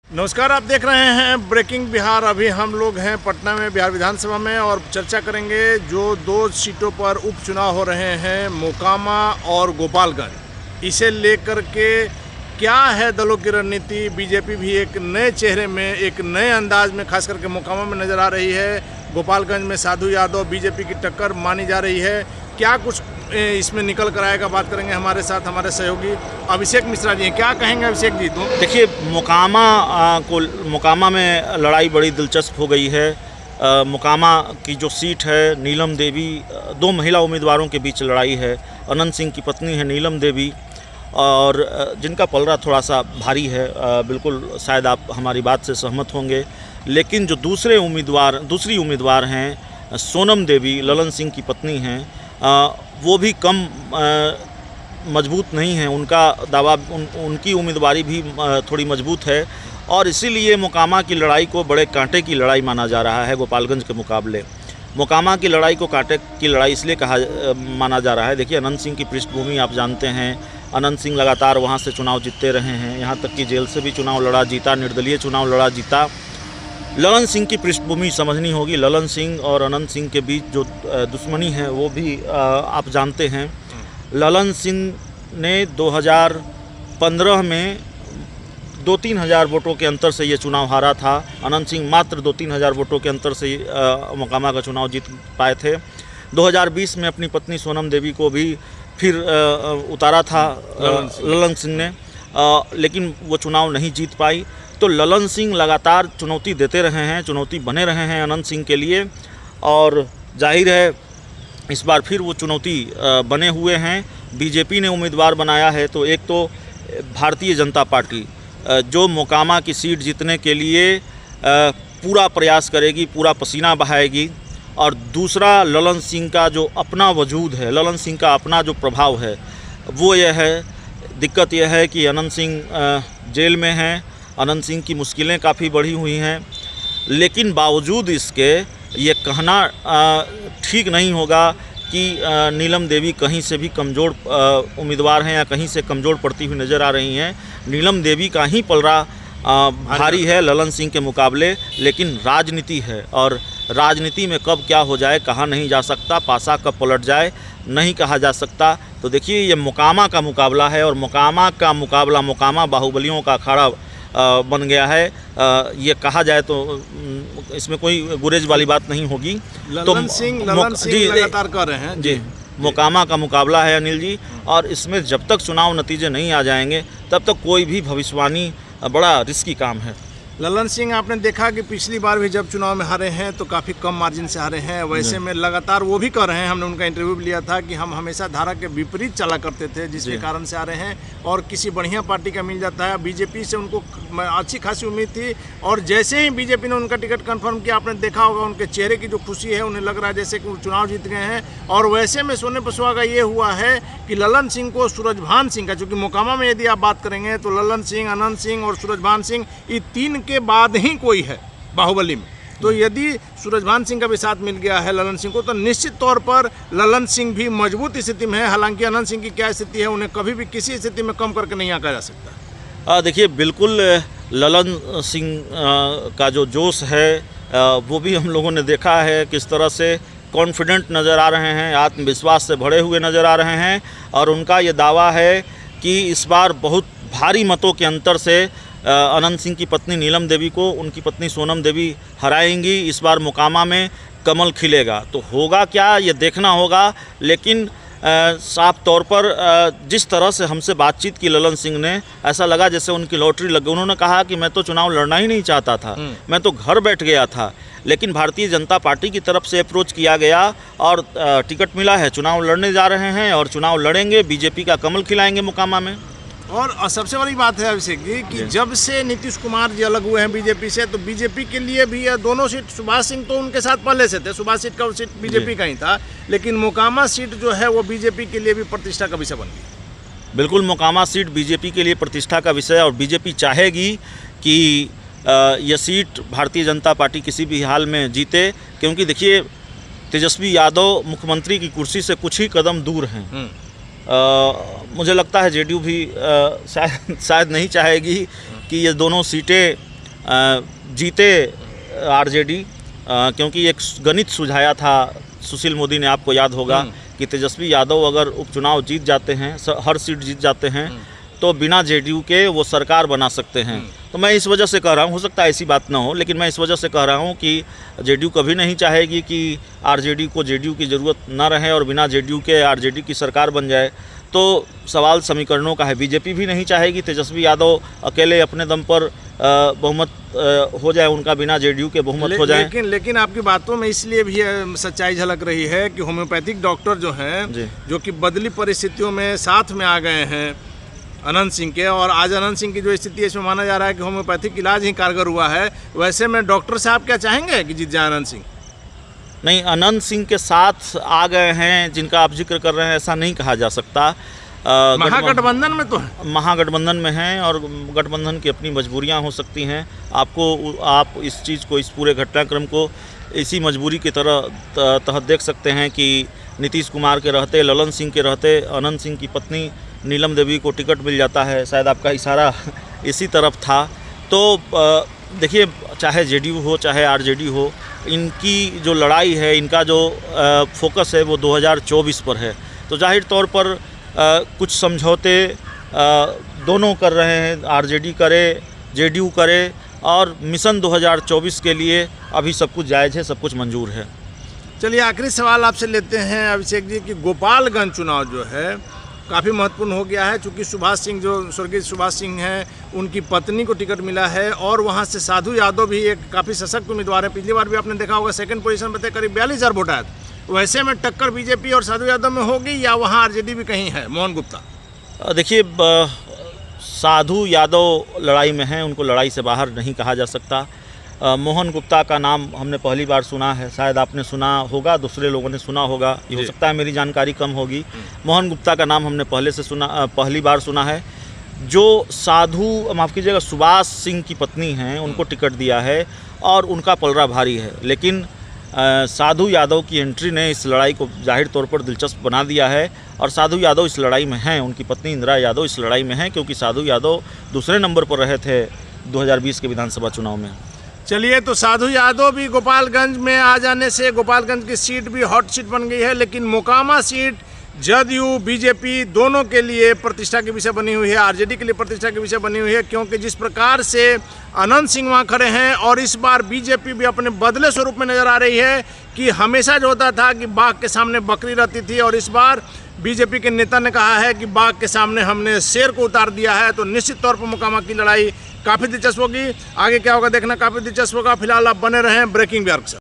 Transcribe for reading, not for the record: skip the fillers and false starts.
नमस्कार, आप देख रहे हैं ब्रेकिंग बिहार। अभी हम लोग हैं पटना में बिहार विधानसभा में और चर्चा करेंगे जो 2 सीटों पर उपचुनाव हो रहे हैं, मोकामा और गोपालगंज। इसे लेकर के क्या है दलों की रणनीति। बीजेपी भी एक नए चेहरे में, एक नए अंदाज में खास करके मोकामा में नज़र आ रही है। गोपालगंज में साधु यादव बीजेपी की टक्कर मानी जा रही है। क्या कुछ इसमें निकल कर आएगा, बात करेंगे। हमारे साथ हमारे सहयोगी अभिषेक मिश्रा जी हैं। क्या कहेंगे अभिषेक जी? तो देखिए, मोकामा में लड़ाई बड़ी दिलचस्प हो गई है। मोकामा की जो सीट है, नीलम देवी, 2 महिला उम्मीदवारों के बीच लड़ाई है। अनंत सिंह की पत्नी है नीलम देवी, और जिनका पलड़ा थोड़ा सा भारी है। बिल्कुल शायद आप हमारी बात से सहमत होंगे। लेकिन जो दूसरी उम्मीदवार हैं सोनम देवी, ललन सिंह की पत्नी हैं, वो भी कम मजबूत नहीं है। उनका दावा, उनकी उम्मीदवारी भी थोड़ी मजबूत है, और इसीलिए मोकामा की लड़ाई को बड़े कांटे की लड़ाई माना जा रहा है गोपालगंज के मुकाबले। मोकामा की लड़ाई को कांटे की लड़ाई इसलिए माना जा रहा है। देखिए, अनंत सिंह की पृष्ठभूमि आप जानते हैं। अनंत सिंह लगातार वहाँ से चुनाव जीतते रहे हैं, यहाँ तक कि जेल से भी चुनाव लड़ा, जीता, निर्दलीय चुनाव लड़ा, जीता। ललन सिंह की पृष्ठभूमि समझनी होगी। ललन सिंह और अनंत सिंह के बीच जो दुश्मनी है वो भी आप जानते हैं। ललन सिंह ने 2015 में 2-3 हज़ार वोटों के अंतर से ये चुनाव हारा था। अनंत सिंह मात्र 2-3 हज़ार वोटों के अंतर से मोकामा का चुनाव जीत पाए थे। 2020 में अपनी पत्नी सोनम देवी को भी फिर उतारा था ललन सिंह ने, लेकिन वो चुनाव नहीं जीत पाई। तो ललन सिंह लगातार चुनौती देते रहे हैं, चुनौती बने रहे हैं अनंत सिंह के लिए, और जाहिर है इस बार फिर वो चुनौती बने हुए हैं। बीजेपी ने उम्मीदवार बनाया है, तो एक तो भारतीय जनता पार्टी जो मोकामा की सीट जीतने के लिए पूरा प्रयास करेगी, पूरा पसीना बहाएगी, और दूसरा ललन सिंह का जो अपना वजूद है, ललन सिंह का अपना जो प्रभाव है वो यह है। दिक्कत यह है कि अनंत सिंह जेल में हैं, अनंत सिंह की मुश्किलें काफ़ी बढ़ी हुई हैं, लेकिन बावजूद इसके ये कहना ठीक नहीं होगा कि नीलम देवी कहीं से भी कमज़ोर उम्मीदवार हैं या कहीं से कमज़ोर पड़ती हुई नज़र आ रही हैं। नीलम देवी का ही पलड़ा भारी है ललन सिंह के मुकाबले, लेकिन राजनीति है, और राजनीति में कब क्या हो जाए कहा नहीं जा सकता, पासा कब पलट जाए नहीं कहा जा सकता। तो देखिए, ये मोकामा का मुकाबला है, और मोकामा का मुकाबला, मोकामा बाहुबलियों का अखाड़ा बन गया है। ये कहा जाए तो इसमें कोई गुरेज वाली बात नहीं होगी। ललन सिंह लगातार कर रहे हैं जी। मोकामा का मुकाबला है अनिल जी, और इसमें जब तक चुनाव नतीजे नहीं आ जाएंगे तब तक कोई भी भविष्यवाणी बड़ा रिस्की काम है। ललन सिंह, आपने देखा कि पिछली बार भी जब चुनाव में हारे हैं तो काफ़ी कम मार्जिन से हारे हैं। वैसे में लगातार वो भी कर रहे हैं, हमने उनका इंटरव्यू भी लिया था कि हम हमेशा धारा के विपरीत चला करते थे, जिसके कारण से आ रहे हैं, और किसी बढ़िया पार्टी का मिल जाता है। बीजेपी से उनको अच्छी खासी उम्मीद थी, और जैसे ही बीजेपी ने उनका टिकट कन्फर्म किया, आपने देखा होगा उनके चेहरे की जो खुशी है, उन्हें लग रहा है जैसे कि वो चुनाव जीत गए हैं। और वैसे में सोने पर सुहागा ये हुआ है कि ललन सिंह को सूरजभान सिंह का, चूँकि मोकामा में यदि आप बात करेंगे तो ललन सिंह, अनंत सिंह और सूरजभान सिंह, ये 3 के बाद ही कोई है बाहुबली में। तो यदि सूरजभान सिंह का भी साथ मिल गया है ललन सिंह को, तो निश्चित तौर पर ललन सिंह भी मजबूत स्थिति में है। हालांकि अनंत सिंह की क्या स्थिति है, उन्हें कभी भी किसी स्थिति में कम करके नहीं आंका जा सकता। देखिए, बिल्कुल ललन सिंह का जो जोश है वो भी हम लोगों ने देखा है, किस तरह से कॉन्फिडेंट नज़र आ रहे हैं, आत्मविश्वास से भरे हुए नज़र आ रहे हैं, और उनका ये दावा है कि इस बार बहुत भारी मतों के अंतर से अनंत सिंह की पत्नी नीलम देवी को उनकी पत्नी सोनम देवी हराएंगी। इस बार मोकामा में कमल खिलेगा। तो होगा क्या ये देखना होगा, लेकिन साफ तौर पर जिस तरह से हमसे बातचीत की ललन सिंह ने, ऐसा लगा जैसे उनकी लॉटरी लग गई। उन्होंने कहा कि मैं तो चुनाव लड़ना ही नहीं चाहता था, मैं तो घर बैठ गया था, लेकिन भारतीय जनता पार्टी की तरफ से अप्रोच किया गया और टिकट मिला है, चुनाव लड़ने जा रहे हैं और चुनाव लड़ेंगे, बीजेपी का कमल खिलाएंगे मोकामा में। और सबसे बड़ी बात है अभिषेक जी कि जब से नीतीश कुमार जी अलग हुए हैं बीजेपी से, तो बीजेपी के लिए भी दोनों सीट, सुभाष सिंह तो उनके साथ पहले से थे, सुभाष सीट का सीट बीजेपी का ही था, लेकिन मोकामा सीट जो है वो बीजेपी के लिए भी प्रतिष्ठा का विषय बन गई। बिल्कुल, मोकामा सीट बीजेपी के लिए प्रतिष्ठा का विषय, और बीजेपी चाहेगी कि यह सीट भारतीय जनता पार्टी किसी भी हाल में जीते, क्योंकि देखिए तेजस्वी यादव मुख्यमंत्री की कुर्सी से कुछ ही कदम दूर हैं। मुझे लगता है जेडीयू भी शायद नहीं चाहेगी कि ये दोनों सीटें जीते आरजेडी, क्योंकि एक गणित सुझाया था सुशील मोदी ने, आपको याद होगा कि तेजस्वी यादव अगर उपचुनाव जीत जाते हैं, हर सीट जीत जाते हैं, तो बिना जेडीयू के वो सरकार बना सकते हैं। तो मैं इस वजह से कह रहा हूँ, हो सकता है ऐसी बात ना हो, लेकिन मैं इस वजह से कह रहा हूँ कि जेडीयू कभी नहीं चाहेगी कि आरजेडी को जेडीयू की ज़रूरत ना रहे और बिना जेडीयू के आरजेडी की सरकार बन जाए। तो सवाल समीकरणों का है। बीजेपी भी नहीं चाहेगी तेजस्वी यादव अकेले अपने दम पर बहुमत हो जाए, उनका बिना जेडीयू के बहुमत हो जाए। लेकिन आपकी बातों में इसलिए भी सच्चाई झलक रही है कि होम्योपैथिक डॉक्टर जो हैं, जो कि बदली परिस्थितियों में साथ में आ गए हैं अनंत सिंह के, और आज अनंत सिंह की जो स्थिति है इसमें माना जा रहा है कि होम्योपैथिक इलाज ही कारगर हुआ है। वैसे में डॉक्टर साहब क्या चाहेंगे कि जीत जाए अनंत सिंह? नहीं, अनंत सिंह के साथ आ गए हैं जिनका आप जिक्र कर रहे हैं, ऐसा नहीं कहा जा सकता। महागठबंधन में तो है, महागठबंधन में हैं और गठबंधन की अपनी मजबूरियां हो सकती हैं। आप इस चीज़ को, इस पूरे घटनाक्रम को इसी मजबूरी की तहत देख सकते हैं कि नीतीश कुमार के रहते, ललन सिंह के रहते, अनंत सिंह की पत्नी नीलम देवी को टिकट मिल जाता है। शायद आपका इशारा इसी तरफ था। तो देखिए, चाहे जेडीयू हो चाहे आरजेडी हो, इनकी जो लड़ाई है, इनका जो फोकस है वो 2024 पर है। तो जाहिर तौर पर कुछ समझौते दोनों कर रहे हैं, आरजेडी करे, जेडीयू करे, और मिशन 2024 के लिए अभी सब कुछ जायज़ है, सब कुछ मंजूर है। चलिए, आखिरी सवाल आपसे लेते हैं अभिषेक जी कि गोपालगंज चुनाव जो है काफ़ी महत्वपूर्ण हो गया है, चूँकि सुभाष सिंह, जो स्वर्गीय सुभाष सिंह हैं, उनकी पत्नी को टिकट मिला है, और वहाँ से साधु यादव भी एक काफ़ी सशक्त उम्मीदवार है। पिछली बार भी आपने देखा होगा सेकंड पोजीशन पर थे, करीब 42,000 वोट आया था। वैसे में टक्कर बीजेपी और साधु यादव में होगी या वहाँ आरजेडी भी कहीं है? मोहन गुप्ता, देखिए, साधु यादव लड़ाई में हैं, उनको लड़ाई से बाहर नहीं कहा जा सकता। मोहन गुप्ता का नाम हमने पहली बार सुना है, शायद आपने सुना होगा, दूसरे लोगों ने सुना होगा, ये हो सकता है मेरी जानकारी कम होगी। मोहन गुप्ता का नाम हमने पहली बार सुना है। जो साधु, माफ़ कीजिएगा, सुभाष सिंह की पत्नी हैं, उनको टिकट दिया है और उनका पलड़ा भारी है। लेकिन साधु यादव की एंट्री ने इस लड़ाई को जाहिर तौर पर दिलचस्प बना दिया है, और साधु यादव इस लड़ाई में हैं, उनकी पत्नी इंदिरा यादव इस लड़ाई में हैं, क्योंकि साधु यादव दूसरे नंबर पर रहे थे 2020 के विधानसभा चुनाव में। चलिए, तो साधु यादव भी गोपालगंज में आ जाने से गोपालगंज की सीट भी हॉट सीट बन गई है। लेकिन मोकामा सीट जदयू बीजेपी दोनों के लिए प्रतिष्ठा की विषय बनी हुई है, आरजेडी के लिए प्रतिष्ठा की विषय बनी हुई है, क्योंकि जिस प्रकार से अनंत सिंह वहाँ खड़े हैं, और इस बार बीजेपी भी अपने बदले स्वरूप में नजर आ रही है कि हमेशा जो होता था कि बाघ के सामने बकरी रहती थी, और इस बार बीजेपी के नेता ने कहा है कि बाघ के सामने हमने शेर को उतार दिया है। तो निश्चित तौर पर मोकामा की लड़ाई काफ़ी दिलचस्प होगी। आगे क्या होगा देखना काफ़ी दिलचस्प होगा। फिलहाल आप बने रहें ब्रेकिंग बिहार के साथ।